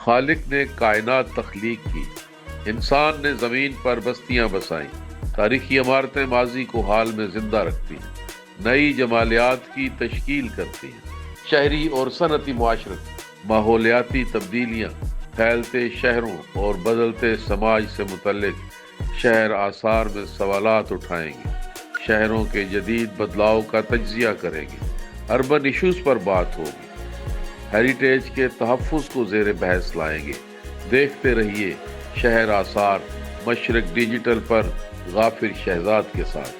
خالق نے کائنات تخلیق کی، انسان نے زمین پر بستیاں بسائیں، تاریخی عمارتیں ماضی کو حال میں زندہ رکھتی ہیں، نئی جمالیات کی تشکیل کرتی ہیں، شہری اور صنعتی معاشرت، ماحولیاتی تبدیلیاں، پھیلتے شہروں اور بدلتے سماج سے متعلق شہر آثار میں سوالات اٹھائیں گے، شہروں کے جدید بدلاؤ کا تجزیہ کریں گے، اربن ایشوز پر بات ہوگی، ہیریٹیج کے تحفظ کو زیر بحث لائیں گے۔ دیکھتے رہیے شہر آثار مشرق ڈیجیٹل پر غافر شہزاد کے ساتھ۔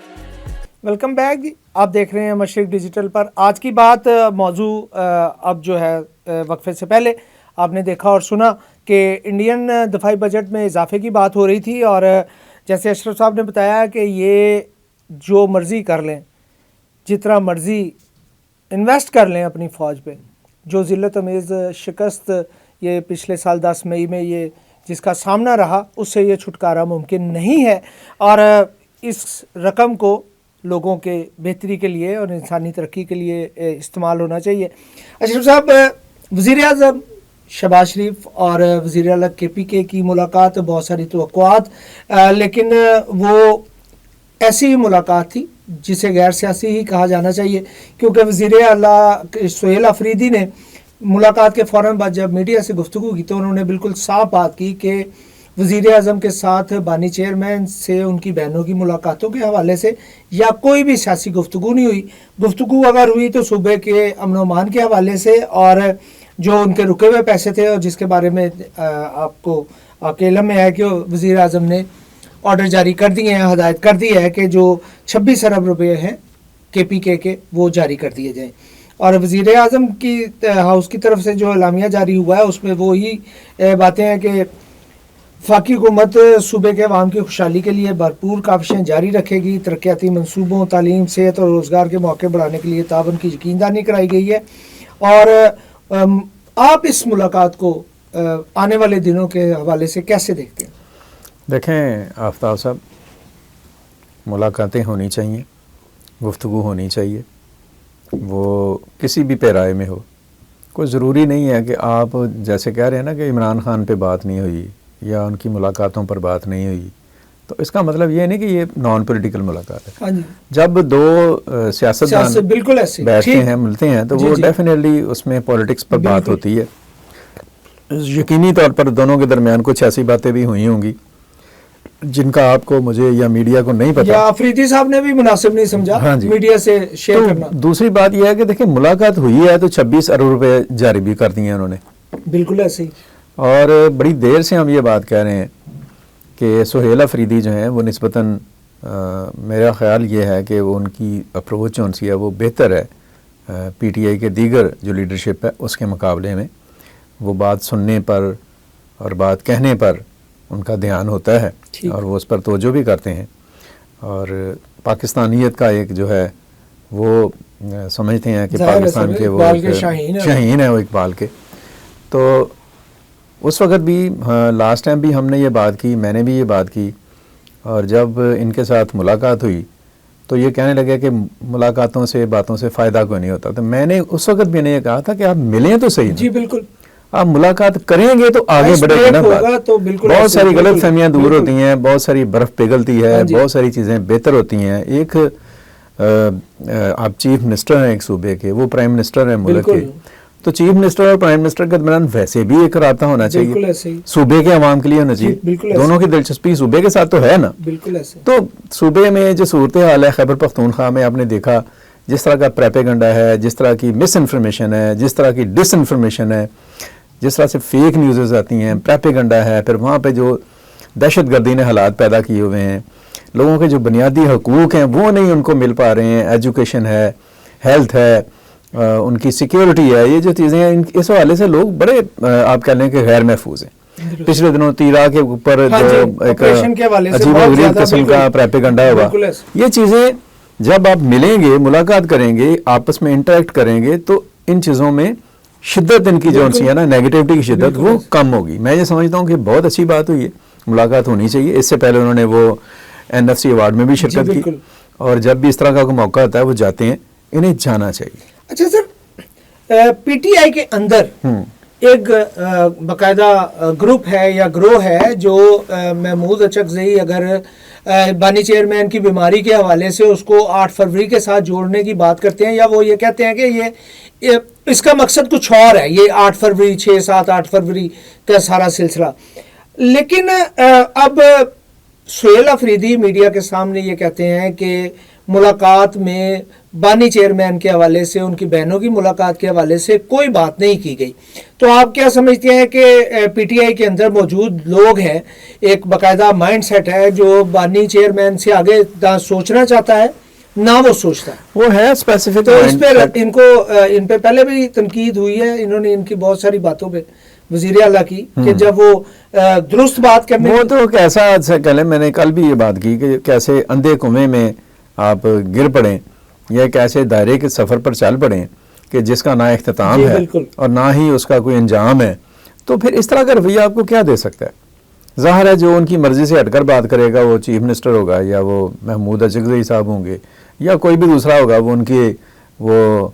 ویلکم بیک، آپ دیکھ رہے ہیں مشرق ڈیجیٹل پر۔ آج کی بات موضوع اب جو ہے وقفے سے پہلے آپ نے دیکھا اور سنا کہ انڈین دفاعی بجٹ میں اضافے کی بات ہو رہی تھی، اور جیسے اشرف صاحب نے بتایا کہ یہ جو مرضی کر لیں، جتنا مرضی انویسٹ کر لیں اپنی فوج پہ، جو ذلت امیز شکست یہ پچھلے سال 10 مئی میں یہ جس کا سامنا رہا، اس سے یہ چھٹکارا ممکن نہیں ہے، اور اس رقم کو لوگوں کے بہتری کے لیے اور انسانی ترقی کے لیے استعمال ہونا چاہیے۔ اشرف صاحب، وزیر اعظم شہباز شریف اور وزیر اعلیٰ کے پی کے کی ملاقات، بہت ساری توقعات، لیکن وہ ایسی ملاقات تھی جسے غیر سیاسی ہی کہا جانا چاہیے، کیونکہ وزیر اعلیٰ سہیل آفریدی نے ملاقات کے فوراً بعد جب میڈیا سے گفتگو کی تو انہوں نے بالکل صاف بات کی کہ وزیر اعظم کے ساتھ بانی چیئرمین سے ان کی بہنوں کی ملاقاتوں کے حوالے سے یا کوئی بھی سیاسی گفتگو نہیں ہوئی۔ گفتگو اگر ہوئی تو صوبے کے امن و امان کے حوالے سے، اور جو ان کے رکے ہوئے پیسے تھے اور جس کے بارے میں آپ کے علم میں ہے کہ وزیر اعظم نے آرڈر جاری کر دیے ہیں، ہدایت کر دی ہے کہ جو 26 ارب روپے ہیں کے پی کے وہ جاری کر دیے جائیں، اور وزیر اعظم کی ہاؤس کی طرف سے جو اعلامیہ جاری ہوا ہے اس میں وہی باتیں ہیں کہ وفاقی حکومت صوبے کے عوام کی خوشحالی کے لیے بھرپور کاوشیں جاری رکھے گی، ترقیاتی منصوبوں، تعلیم، صحت اور روزگار کے موقع بڑھانے کے لیے تعاون کی یقین دہانی کرائی گئی ہے۔ اور آپ اس ملاقات کو آنے والے دنوں کے حوالے سے کیسے دیکھتے ہیں؟ دیکھیں آفتاب صاحب، ملاقاتیں ہونی چاہیے، گفتگو ہونی چاہیے، وہ کسی بھی پیرائے میں ہو۔ کوئی ضروری نہیں ہے کہ آپ جیسے کہہ رہے ہیں نا کہ عمران خان پہ بات نہیں ہوئی یا ان کی ملاقاتوں پر بات نہیں ہوئی، تو اس کا مطلب یہ نہیں کہ یہ نان پولیٹیکل ملاقات ہے۔ ہاں جی، جب دو سیاستدان بالکل ایسے بیٹھتے ہیں، ملتے ہیں، تو وہ ڈیفینیٹلی اس میں پولیٹکس پر بات ہوتی ہے۔ یقینی طور پر دونوں کے درمیان کچھ ایسی باتیں بھی ہوئی ہوں گی جن کا آپ کو، مجھے یا میڈیا کو نہیں پتا، یا آفریدی صاحب نے بھی مناسب نہیں سمجھا میڈیا سے شیئر کرنا۔ دوسری بات یہ ہے کہ دیکھیں ملاقات ہوئی ہے تو 26 ارب روپے جاری بھی کر دیے ہیں انہوں نے، بالکل ایسے ہی، اور بڑی دیر سے ہم یہ بات کہہ رہے ہیں کہ سہیل آفریدی جو ہیں وہ نسبتاً میرا خیال یہ ہے کہ وہ ان کی اپروچ جو ہے وہ بہتر ہے پی ٹی آئی کے دیگر جو لیڈرشپ ہے اس کے مقابلے میں۔ وہ بات سننے پر اور بات کہنے پر ان کا دھیان ہوتا ہے اور وہ اس پر توجہ بھی کرتے ہیں، اور پاکستانیت کا ایک جو ہے وہ سمجھتے ہیں کہ پاکستان کے وہ شاہین ہے وہ اقبال کے۔ تو اس وقت بھی لاسٹ ٹائم بھی ہم نے یہ بات کی، میں نے بھی یہ بات کی، اور جب ان کے ساتھ ملاقات ہوئی تو یہ کہنے لگے کہ ملاقاتوں سے، باتوں سے فائدہ کوئی نہیں ہوتا۔ تو میں نے اس وقت بھی نے یہ کہا تھا کہ آپ ملیں تو صحیح، جی بالکل، آپ ملاقات کریں گے تو آگے بڑھے گا نا بات۔ بہت ساری غلط فہمیاں دور ہوتی ہیں، بہت ساری برف پگھلتی ہے، بہت ساری چیزیں بہتر ہوتی ہیں۔ ایک آپ چیف منسٹر ہیں ایک صوبے کے، وہ پرائم منسٹر ہیں ملک کے، تو چیف منسٹر اور پرائم منسٹر کے درمیان ویسے بھی ایک رابطہ ہونا چاہیے، صوبے کے عوام کے لیے ہونا چاہیے، دونوں کی دلچسپی صوبے کے ساتھ تو ہے نا۔ تو صوبے میں جو صورتحال ہے خیبر پختونخوا میں، آپ نے دیکھا جس طرح کا پریپیگنڈا ہے، جس طرح کی مس انفارمیشن ہے، جس طرح کی ڈس انفارمیشن ہے، جس طرح سے فیک نیوزز آتی ہیں، پریپیگنڈا ہے، پھر وہاں پہ جو دہشت گردی نے حالات پیدا کیے ہوئے ہیں، لوگوں کے جو بنیادی حقوق ہیں وہ نہیں ان کو مل پا رہے ہیں، ایجوکیشن ہے، ہیلتھ ہے، ان کی سیکیورٹی ہے، یہ جو چیزیں ہیں اس حوالے سے لوگ بڑے آپ کہہ لیں کہ غیر محفوظ ہیں۔ پچھلے دنوں تیرا کے اوپر جو ایک عجیب و غریب قسم کا پریپیگنڈا ہوا، یہ چیزیں جب آپ ملیں گے، ملاقات کریں گے، آپس میں انٹریکٹ کریں گے تو ان چیزوں میں شدت ان کی جو ہے نا نیگیٹیوٹی کی شدت وہ کم ہوگی۔ میں یہ سمجھتا ہوں کہ بہت اچھی بات ہوئی ہے، ملاقات ہونی چاہیے۔ اس سے پہلے انہوں نے وہ NFC ایوارڈ میں بھی شرکت کی، اور جب بھی اس طرح کا کوئی موقع ہوتا ہے وہ جاتے ہیں، انہیں جانا چاہیے۔ اچھا سر، پی ٹی آئی کے اندر ایک باقاعدہ گروپ ہے یا گروہ ہے جو محمود اچکزئی اگر بانی چیئرمین کی بیماری کے حوالے سے اس کو 8 فروری کے ساتھ جوڑنے کی بات کرتے ہیں، یا وہ یہ کہتے ہیں کہ یہ اس کا مقصد کچھ اور ہے، یہ 8 فروری 6-7-8 فروری کا سارا سلسلہ. لیکن اب سہیل آفریدی میڈیا کے سامنے یہ کہتے ہیں کہ ملاقات میں بانی چیئرمین کے حوالے سے، ان کی بہنوں کی ملاقات کے حوالے سے کوئی بات نہیں کی گئی. تو آپ کیا سمجھتے ہیں کہ پی ٹی آئی کے اندر موجود لوگ ہیں، ایک باقاعدہ مائنڈ سیٹ ہے جو بانی چیئرمین سے آگے نہ سوچنا چاہتا ہے نہ وہ سوچتا ہے، وہ ہے اسپیسیفک. تو اس پہ ان پہ پہلے بھی تنقید ہوئی ہے، انہوں نے ان کی بہت ساری باتوں پہ وزیر اعلیٰ کی کہ جب وہ درست بات کرنے، وہ تو کیسا سے کہلیں، میں نے کل بھی یہ بات کی کہ کیسے اندھے کنویں میں آپ گر پڑیں یا ایک ایسے دائرے کے سفر پر چل پڑیں کہ جس کا نہ اختتام ہے اور نہ ہی اس کا کوئی انجام ہے. تو پھر اس طرح کا رویہ آپ کو کیا دے سکتا ہے؟ ظاہر ہے جو ان کی مرضی سے ہٹ کر بات کرے گا وہ چیف منسٹر ہوگا، یا وہ محمود اچکزئی صاحب ہوں گے، یا کوئی بھی دوسرا ہوگا، وہ ان کی وہ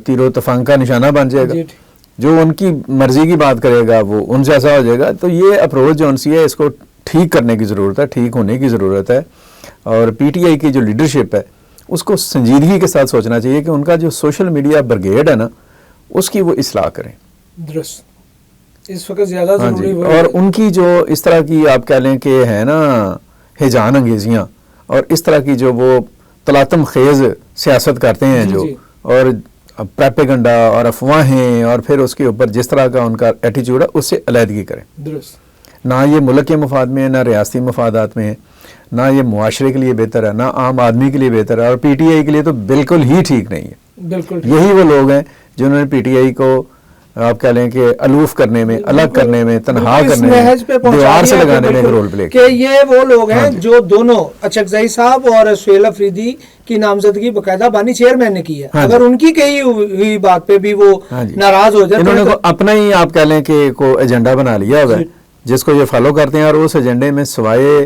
تیر و تفنگ کا نشانہ بن جائے گا. جو ان کی مرضی کی بات کرے گا وہ ان جیسا ہو جائے گا. تو یہ اپروچ جو ان سی ہے، اس کو ٹھیک کرنے کی ضرورت ہے، ٹھیک ہونے کی ضرورت ہے. اور پی ٹی آئی کی جو لیڈرشپ ہے اس کو سنجیدگی کے ساتھ سوچنا چاہیے کہ ان کا جو سوشل میڈیا برگیڈ ہے نا، اس کی وہ اصلاح کریں. درست اس وقت زیادہ ضروری ہے. اور ان کی جو اس طرح کی آپ کہہ لیں کہ ہے نا ہیجان انگیزیاں، اور اس طرح کی جو وہ تلاطم خیز سیاست کرتے ہیں جو، اور پریپیگنڈا اور افواہیں، اور پھر اس کے اوپر جس طرح کا ان کا ایٹیچیوڈ ہے، اس سے علیحدگی کریں. درست، نہ یہ ملک کے مفاد میں ہے، نہ ریاستی مفادات میں ہے، نہ یہ معاشرے کے لیے بہتر ہے، نہ عام آدمی کے لیے بہتر ہے، اور پی ٹی آئی کے لیے تو بالکل ہی ٹھیک نہیں ہے. بالکل یہی وہ لوگ ہیں جنہوں نے پی ٹی آئی کو آپ کہہ لیں کہ الوف کرنے میں، الگ کرنے میں، تنہا کرنے میں، دیوار سے لگانے میں ایک رول پلے کہ یہ وہ لوگ ہیں جو دونوں اچکزئی صاحب اور سہیل آفریدی کی نامزدگی باقاعدہ بانی چیئرمین نے کی ہے. اگر ان کی کہی ہوئی بات پہ بھی وہ ناراض ہو جاتے ہیں، انہوں نے اپنا ہی آپ کہہ لیں کہ کو ایجنڈا بنا لیا ہوا ہے جس کو یہ فالو کرتے ہیں، اور اس ایجنڈے میں سوائے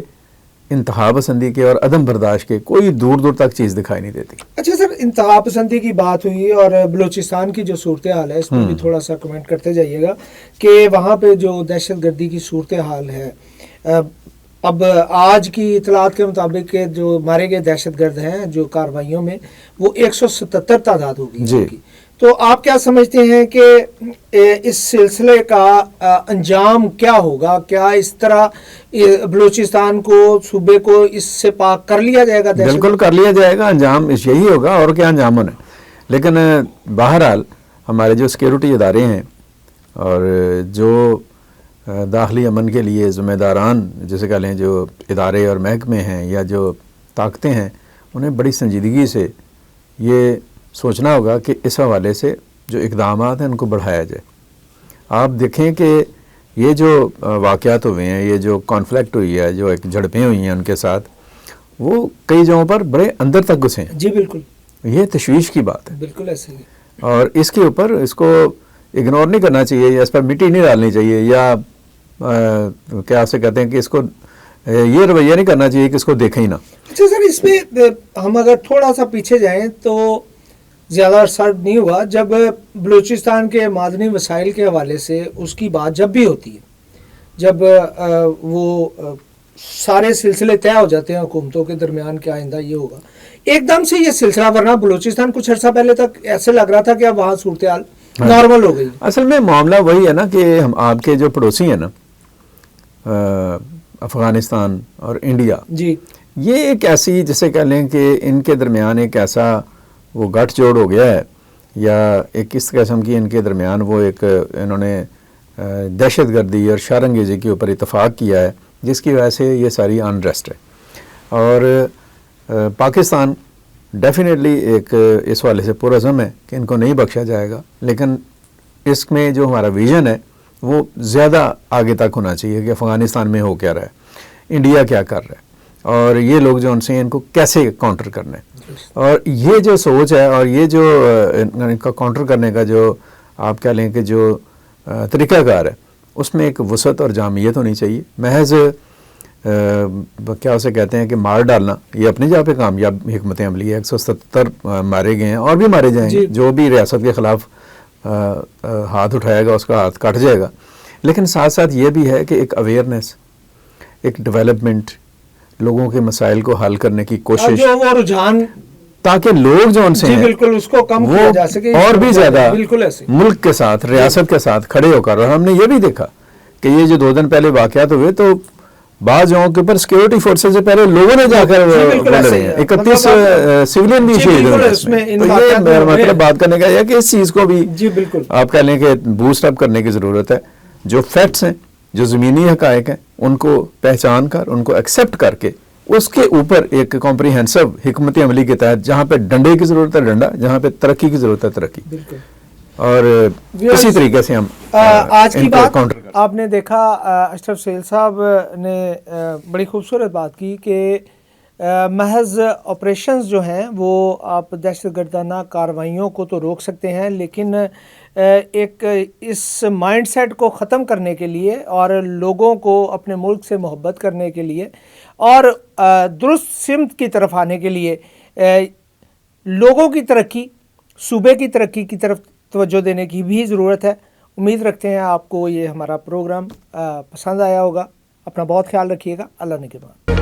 انتہا پسندی کے اور عدم برداشت کے کوئی دور دور تک چیز دکھائی نہیں دیتی. اچھا سر، انتہا پسندی کی بات ہوئی اور بلوچستان کی جو صورتحال ہے اس پہ بھی تھوڑا سا کمنٹ کرتے جائیے گا کہ وہاں پہ جو دہشت گردی کی صورتحال ہے، اب آج کی اطلاعات کے مطابق کہ جو مارے گئے دہشت گرد ہیں جو کارروائیوں میں، وہ 177 تعداد ہوگی جی. تو آپ کیا سمجھتے ہیں کہ اس سلسلے کا انجام کیا ہوگا؟ کیا اس طرح بلوچستان کو، صوبے کو اس سے پاک کر لیا جائے گا؟ بالکل کر لیا جائے گا، انجام یہی ہوگا، اور کیا انجام ہونا ہے. لیکن بہرحال ہمارے جو سیکیورٹی ادارے ہیں اور جو داخلی امن کے لیے ذمہ داران جسے کہہ لیں جو ادارے اور محکمے ہیں یا جو طاقتیں ہیں، انہیں بڑی سنجیدگی سے یہ سوچنا ہوگا کہ اس حوالے سے جو اقدامات ہیں ان کو بڑھایا جائے. آپ دیکھیں کہ یہ جو واقعات ہوئے ہیں، یہ جو کانفلکٹ ہوئی ہے، جو ایک جھڑپیں ہوئی ہیں ان کے ساتھ، وہ کئی جگہوں پر بڑے اندر تک گھسے ہیں. جی بالکل، یہ تشویش کی بات ہے. بالکل ایسے ہی. اور اس کے اوپر اس کو اگنور نہیں کرنا چاہیے، یا اس پر مٹی نہیں ڈالنی چاہیے، یا کیا اسے کہتے ہیں کہ اس کو یہ رویہ نہیں کرنا چاہیے کہ اس کو دیکھیں ہی نہ. اچھا سر، اس میں ہم اگر تھوڑا سا پیچھے جائیں تو زیادہ عرصہ نہیں ہوا جب بلوچستان کے معدنی وسائل کے حوالے سے اس کی بات جب بھی ہوتی ہے، جب وہ سارے سلسلے طے ہو جاتے ہیں حکومتوں کے درمیان کہ آئندہ یہ ہوگا، ایک دم سے یہ سلسلہ، ورنہ بلوچستان کچھ عرصہ پہلے تک ایسے لگ رہا تھا کہ اب وہاں صورتحال نارمل ہو گئی. اصل میں معاملہ وہی ہے نا کہ ہم آپ کے جو پڑوسی ہیں نا، افغانستان اور انڈیا، جی، یہ ایک ایسی جسے کہہ لیں کہ ان کے درمیان ایک ایسا وہ گٹھ جوڑ ہو گیا ہے، یا ایک اس قسم کی ان کے درمیان وہ ایک انہوں نے دہشت گردی اور شر انگیزی کے اوپر اتفاق کیا ہے، جس کی وجہ سے یہ ساری انریسٹ ہے. اور پاکستان ڈیفینیٹلی ایک اس والے سے پرعزم ہے کہ ان کو نہیں بخشا جائے گا، لیکن اس میں جو ہمارا ویژن ہے وہ زیادہ آگے تک ہونا چاہیے کہ افغانستان میں ہو کیا رہا ہے، انڈیا کیا کر رہا ہے، اور یہ لوگ جو ان سے ان کو کیسے کاؤنٹر کرنا ہے. اور یہ جو سوچ ہے اور یہ جو ان کا کاؤنٹر کرنے کا جو آپ کہہ لیں کہ جو طریقہ کار ہے، اس میں ایک وسعت اور جامعیت ہونی چاہیے. محض کیا اسے کہتے ہیں کہ مار ڈالنا یہ اپنی جگہ پہ کامیاب حکمت عملی ہے. 177 مارے گئے ہیں اور بھی مارے جائیں گے جو بھی ریاست کے خلاف ہاتھ اٹھائے گا اس کا ہاتھ کٹ جائے گا. لیکن ساتھ ساتھ یہ بھی ہے کہ ایک اویئرنیس، ایک ڈیولپمنٹ، لوگوں کے مسائل کو حل کرنے کی کوشش، جو وہ رجحان تاکہ لوگ جو ان سے جی ہیں بالکل اس کو کم وہ کیا جا سکے، اور بھی زیادہ بالکل ایسے ملک کے ساتھ، ریاست کے ساتھ کھڑے ہو کر. اور ہم نے یہ بھی دیکھا کہ یہ جو 2 دن پہلے واقعات ہوئے تو بعض جگہوں کے اوپر سیکورٹی فورسز سے پہلے لوگوں نے جا کر بالکل بول ایسے رہے ہی ہیں. ہے. 31 سویلین بھی جی شہید بالکل ہوئے اس میں ان تو واقعات میں یہ ہوئے مطلب ہیں. بات کرنے کا یہ کہ اس چیز کو بھی جی بالکل آپ کہہ لیں کہ بوسٹ اپ کرنے کی ضرورت ہے. جو فیکٹس ہیں، جو زمینی حقائق ہیں، ان کو پہچان کر، ان کو ایکسیپٹ کر کے اس کے اوپر ایک کمپریہنسو حکمت عملی کے تحت جہاں پہ ڈنڈے کی ضرورت ہے ڈنڈا، جہاں پہ ترقی کی ضرورت ہے ترقی، بالکل. اور اسی طریقے سے ہم آج کی ان کو بات کاؤنٹر کر. آپ نے دیکھا اشرف سہیل صاحب نے بڑی خوبصورت بات کی کہ محض آپریشنز جو ہیں وہ آپ دہشت گردانہ کارروائیوں کو تو روک سکتے ہیں، لیکن ایک اس مائنڈ سیٹ کو ختم کرنے کے لیے اور لوگوں کو اپنے ملک سے محبت کرنے کے لیے اور درست سمت کی طرف آنے کے لیے لوگوں کی ترقی، صوبے کی ترقی کی طرف توجہ دینے کی بھی ضرورت ہے. امید رکھتے ہیں آپ کو یہ ہمارا پروگرام پسند آیا ہوگا. اپنا بہت خیال رکھیے گا. اللہ نگہبان.